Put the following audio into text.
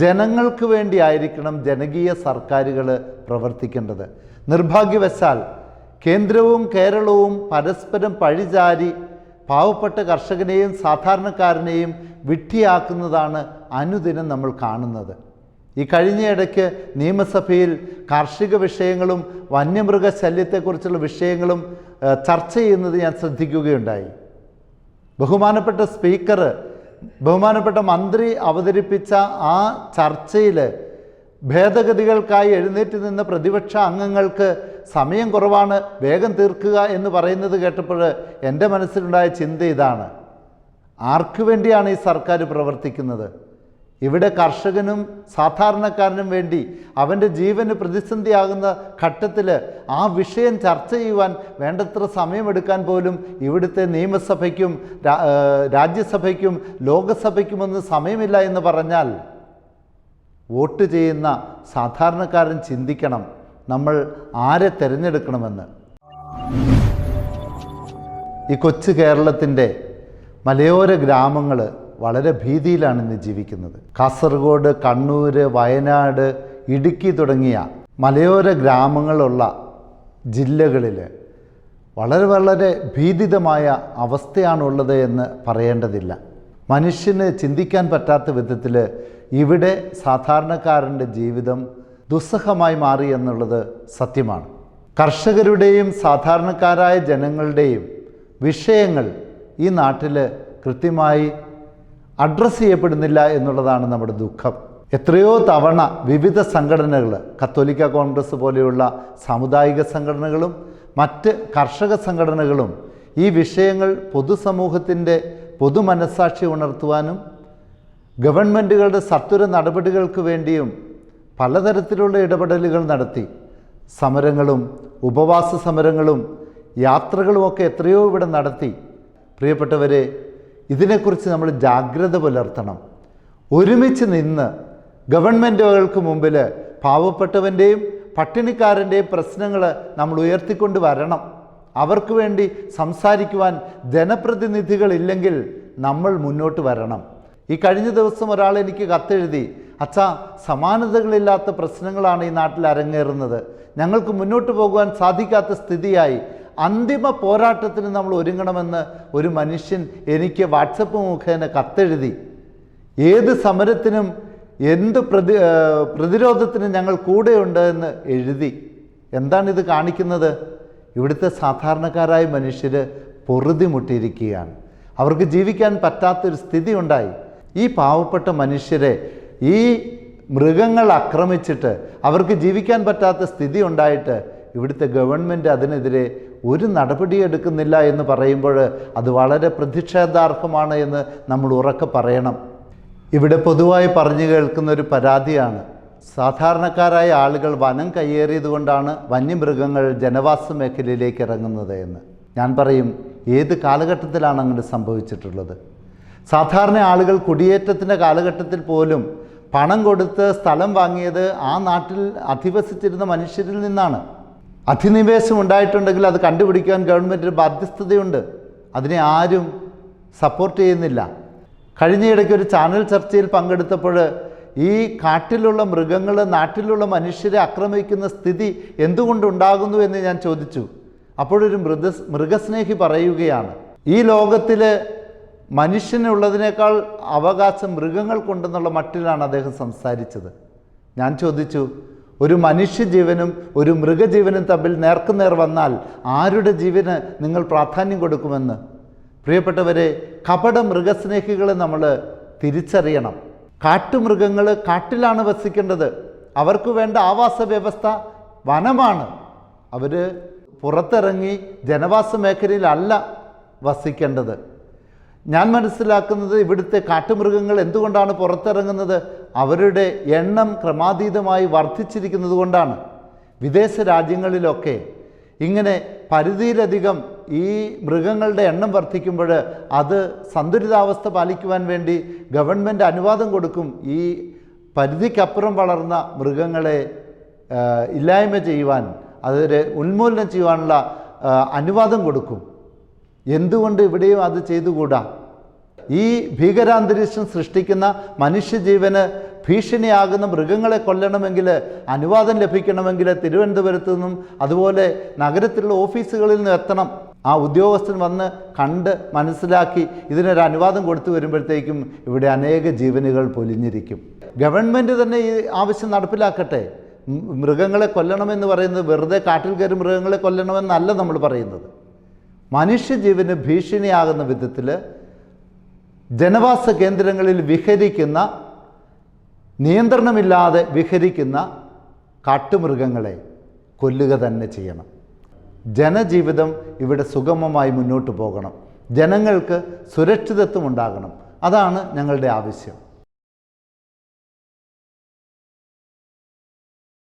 ജനങ്ങൾക്ക് വേണ്ടിയായിരിക്കണം ജനകീയ സർക്കാരുകൾ പ്രവർത്തിക്കേണ്ടത്. നിർഭാഗ്യവശാൽ കേന്ദ്രവും കേരളവും പരസ്പരം പഴിചാരി പാവപ്പെട്ട കർഷകനെയും സാധാരണക്കാരനെയും വിഡ്ഢിയാക്കുന്നതാണ് അനുദിനം നമ്മൾ കാണുന്നത്. ഈ കഴിഞ്ഞയിടയ്ക്ക് നിയമസഭയിൽ കാർഷിക വിഷയങ്ങളും വന്യമൃഗശല്യത്തെക്കുറിച്ചുള്ള വിഷയങ്ങളും ചർച്ച ചെയ്യുന്നത് ഞാൻ ശ്രദ്ധിക്കുകയുണ്ടായി. ബഹുമാനപ്പെട്ട സ്പീക്കർ, ബഹുമാനപ്പെട്ട മന്ത്രി അവതരിപ്പിച്ച ആ ചർച്ചയിൽ ഭേദഗതികൾക്കായി എഴുന്നേറ്റ് നിന്ന പ്രതിപക്ഷ അംഗങ്ങൾക്ക് സമയം കുറവാണ്, വേഗം തീർക്കുക എന്ന് പറയുന്നത് കേട്ടപ്പോൾ എൻ്റെ മനസ്സിലുണ്ടായ ചിന്ത ഇതാണ്: ആർക്കു വേണ്ടിയാണ് ഈ സർക്കാർ പ്രവർത്തിക്കുന്നത്? ഇവിടെ കർഷകനും സാധാരണക്കാരനും വേണ്ടി അവൻ്റെ ജീവന് പ്രതിസന്ധിയാകുന്ന ഘട്ടത്തിൽ ആ വിഷയം ചർച്ച ചെയ്യുവാൻ വേണ്ടത്ര സമയമെടുക്കാൻ പോലും ഇവിടുത്തെ നിയമസഭയ്ക്കും രാജ്യസഭയ്ക്കും ലോകസഭയ്ക്കുമൊന്നും സമയമില്ല എന്ന് പറഞ്ഞാൽ വോട്ട് ചെയ്യുന്ന സാധാരണക്കാരൻ ചിന്തിക്കണം, നമ്മൾ ആരെ തിരഞ്ഞെടുക്കണമെന്ന്. ഈ കൊച്ചു കേരളത്തിൻ്റെ മലയോര ഗ്രാമങ്ങൾ വളരെ ഭീതിയിലാണ് ഇന്ന് ജീവിക്കുന്നത്. കാസർഗോഡ്, കണ്ണൂർ, വയനാട്, ഇടുക്കി തുടങ്ങിയ മലയോര ഗ്രാമങ്ങളുള്ള ജില്ലകളിൽ വളരെ ഭീതിതമായ അവസ്ഥയാണുള്ളത് എന്ന് പറയേണ്ടതില്ല. മനുഷ്യന് ചിന്തിക്കാൻ പറ്റാത്ത വിധത്തിൽ ഇവിടെ സാധാരണക്കാരൻ്റെ ജീവിതം ദുസ്സഹമായി മാറി എന്നുള്ളത് സത്യമാണ്. കർഷകരുടെയും സാധാരണക്കാരായ ജനങ്ങളുടെയും വിഷയങ്ങൾ ഈ നാട്ടിൽ കൃത്യമായി അഡ്രസ്സ് ചെയ്യപ്പെടുന്നില്ല എന്നുള്ളതാണ് നമ്മുടെ ദുഃഖം. എത്രയോ തവണ വിവിധ സംഘടനകൾ, കത്തോലിക്ക കോൺഗ്രസ് പോലെയുള്ള സാമുദായിക സംഘടനകളും മറ്റ് കർഷക സംഘടനകളും ഈ വിഷയങ്ങൾ പൊതുസമൂഹത്തിൻ്റെ പൊതുമനസ്സാക്ഷി ഉണർത്തുവാനും ഗവൺമെൻറ്റുകളുടെ സത്വര നടപടികൾക്ക് വേണ്ടിയും പലതരത്തിലുള്ള ഇടപെടലുകൾ നടത്തി. സമരങ്ങളും ഉപവാസ സമരങ്ങളും യാത്രകളുമൊക്കെ എത്രയോ ഇവിടെ നടത്തി. പ്രിയപ്പെട്ടവരെ, ഇതിനെക്കുറിച്ച് നമ്മൾ ജാഗ്രത പുലർത്തണം. ഒരുമിച്ച് നിന്ന് ഗവൺമെൻറ്റുകൾക്ക് മുമ്പിൽ പാവപ്പെട്ടവൻ്റെയും പട്ടിണിക്കാരൻ്റെയും പ്രശ്നങ്ങൾ നമ്മൾ ഉയർത്തിക്കൊണ്ട് വരണം. അവർക്ക് വേണ്ടി സംസാരിക്കുവാൻ ജനപ്രതിനിധികളില്ലെങ്കിൽ നമ്മൾ മുന്നോട്ട് വരണം. ഈ കഴിഞ്ഞ ദിവസം ഒരാൾ എനിക്ക് കത്തെഴുതി, അച്ഛാ, സമാനതകളില്ലാത്ത പ്രശ്നങ്ങളാണ് ഈ നാട്ടിൽ അരങ്ങേറുന്നത്, ഞങ്ങൾക്ക് മുന്നോട്ട് പോകുവാൻ സാധിക്കാത്ത സ്ഥിതിയായി, അന്തിമ പോരാട്ടത്തിന് നമ്മൾ ഒരുങ്ങണമെന്ന് ഒരു മനുഷ്യൻ എനിക്ക് വാട്സപ്പ് മുഖേന കത്തെഴുതി. ഏത് സമരത്തിനും എന്ത് പ്രതിരോധത്തിനും ഞങ്ങൾ കൂടെയുണ്ട് എന്ന് എഴുതി. എന്താണിത് കാണിക്കുന്നത്? ഇവിടുത്തെ സാധാരണക്കാരായ മനുഷ്യർ പൊറുതിമുട്ടിയിരിക്കുകയാണ്. അവർക്ക് ജീവിക്കാൻ പറ്റാത്തൊരു സ്ഥിതി ഉണ്ടായി. ഈ പാവപ്പെട്ട മനുഷ്യരെ ഈ മൃഗങ്ങൾ ആക്രമിച്ചിട്ട് അവർക്ക് ജീവിക്കാൻ പറ്റാത്ത സ്ഥിതി ഉണ്ടായിട്ട് ഇവിടുത്തെ ഗവൺമെൻറ് അതിനെതിരെ ഒരു നടപടിയെടുക്കുന്നില്ല എന്ന് പറയുമ്പോൾ അത് വളരെ പ്രതിഷേധാർഹമാണ് എന്ന് നമ്മൾ ഉറക്കെ പറയണം. ഇവിടെ പൊതുവായി പറഞ്ഞു കേൾക്കുന്ന ഒരു പരാതിയാണ്, സാധാരണക്കാരായ ആളുകൾ വനം കയ്യേറിയതുകൊണ്ടാണ് വന്യമൃഗങ്ങൾ ജനവാസ മേഖലയിലേക്ക് ഇറങ്ങുന്നത് എന്ന്. ഞാൻ പറയും, ഏത് കാലഘട്ടത്തിലാണ് അങ്ങനെ സംഭവിച്ചിട്ടുള്ളത്? സാധാരണ ആളുകൾ കുടിയേറ്റത്തിൻ്റെ കാലഘട്ടത്തിൽ പോലും പണം കൊടുത്ത് സ്ഥലം വാങ്ങിയത് ആ നാട്ടിൽ അധിവസിച്ചിരുന്ന മനുഷ്യരിൽ നിന്നാണ്. അധിനിവേശം ഉണ്ടായിട്ടുണ്ടെങ്കിൽ അത് കണ്ടുപിടിക്കാൻ ഗവൺമെൻറ്റിന് ബാധ്യസ്ഥതയുണ്ട്. അതിനെ ആരും സപ്പോർട്ട് ചെയ്യുന്നില്ല. കഴിഞ്ഞയിടയ്ക്ക് ഒരു ചാനൽ ചർച്ചയിൽ പങ്കെടുത്തപ്പോൾ ഈ കാട്ടിലുള്ള മൃഗങ്ങൾ നാട്ടിലുള്ള മനുഷ്യരെ ആക്രമിക്കുന്ന സ്ഥിതി എന്തുകൊണ്ടുണ്ടാകുന്നു എന്ന് ഞാൻ ചോദിച്ചു. അപ്പോഴൊരു മൃഗസ്നേഹി പറയുകയാണ്, ഈ ലോകത്തിൽ മനുഷ്യനുള്ളതിനേക്കാൾ അവകാശം മൃഗങ്ങൾക്കുണ്ടെന്നുള്ള മട്ടിലാണ് അദ്ദേഹം സംസാരിച്ചത്. ഞാൻ ചോദിച്ചു, ഒരു മനുഷ്യജീവനും ഒരു മൃഗജീവനും തമ്മിൽ നേർക്കുനേർ വന്നാൽ ആരുടെ ജീവന് നിങ്ങൾ പ്രാധാന്യം കൊടുക്കുമെന്ന്? പ്രിയപ്പെട്ടവരെ, കപട മൃഗസ്നേഹികളെ നമ്മൾ തിരിച്ചറിയണം. കാട്ടുമൃഗങ്ങൾ കാട്ടിലാണ് വസിക്കേണ്ടത്. അവർക്ക് വേണ്ട ആവാസ വ്യവസ്ഥ വനമാണ്. അവർ പുറത്തിറങ്ങി ജനവാസ മേഖലയിലല്ല വസിക്കേണ്ടത്. ഞാൻ മനസ്സിലാക്കുന്നത്, ഇവിടുത്തെ കാട്ടുമൃഗങ്ങൾ എന്തുകൊണ്ടാണ് പുറത്തിറങ്ങുന്നത്? അവരുടെ എണ്ണം ക്രമാതീതമായി വർദ്ധിച്ചിരിക്കുന്നത് കൊണ്ടാണ്. വിദേശ രാജ്യങ്ങളിലൊക്കെ ഇങ്ങനെ പരിധിയിലധികം ഈ മൃഗങ്ങളുടെ എണ്ണം വർദ്ധിക്കുമ്പോൾ അത് സന്തുലിതാവസ്ഥ പാലിക്കുവാൻ വേണ്ടി ഗവൺമെൻറ് അനുവാദം കൊടുക്കും. ഈ പരിധിക്കപ്പുറം വളർന്ന മൃഗങ്ങളെ ഇല്ലായ്മ ചെയ്യുവാൻ, അതിനെ ഉന്മൂലനം ചെയ്യുവാനുള്ള അനുവാദം കൊടുക്കും. എന്തുകൊണ്ട് ഇവിടെയും അത് ചെയ്തുകൂടാ? ഈ ഭീകരാന്തരീക്ഷം സൃഷ്ടിക്കുന്ന മനുഷ്യജീവന് ഭീഷണിയാകുന്ന മൃഗങ്ങളെ കൊല്ലണമെങ്കിൽ അനുവാദം ലഭിക്കണമെങ്കിൽ തിരുവനന്തപുരത്തു നിന്നും അതുപോലെ നഗരത്തിലുള്ള ഓഫീസുകളിൽ നിന്നും എത്തണം. ആ ഉദ്യോഗസ്ഥൻ വന്ന് കണ്ട് മനസ്സിലാക്കി ഇതിനൊരു അനുവാദം കൊടുത്തു വരുമ്പോഴത്തേക്കും ഇവിടെ അനേക ജീവനുകൾ പൊലിഞ്ഞിരിക്കും. ഗവൺമെൻറ് തന്നെ ഈ ആവശ്യം നടപ്പിലാക്കട്ടെ. മൃഗങ്ങളെ കൊല്ലണമെന്ന് പറയുന്നത് വെറുതെ കാട്ടിൽ കയറി മൃഗങ്ങളെ കൊല്ലണമെന്നല്ല നമ്മൾ പറയുന്നത്. മനുഷ്യജീവന് ഭീഷണിയാകുന്ന വിധത്തിൽ ജനവാസ കേന്ദ്രങ്ങളിൽ വിഹരിക്കുന്ന, നിയന്ത്രണമില്ലാതെ വിഹരിക്കുന്ന കാട്ടുമൃഗങ്ങളെ കൊല്ലുക തന്നെ ചെയ്യണം. ജനജീവിതം ഇവിടെ സുഗമമായി മുന്നോട്ട് പോകണം. ജനങ്ങൾക്ക് സുരക്ഷിതത്വം ഉണ്ടാകണം. അതാണ് ഞങ്ങളുടെ ആവശ്യം.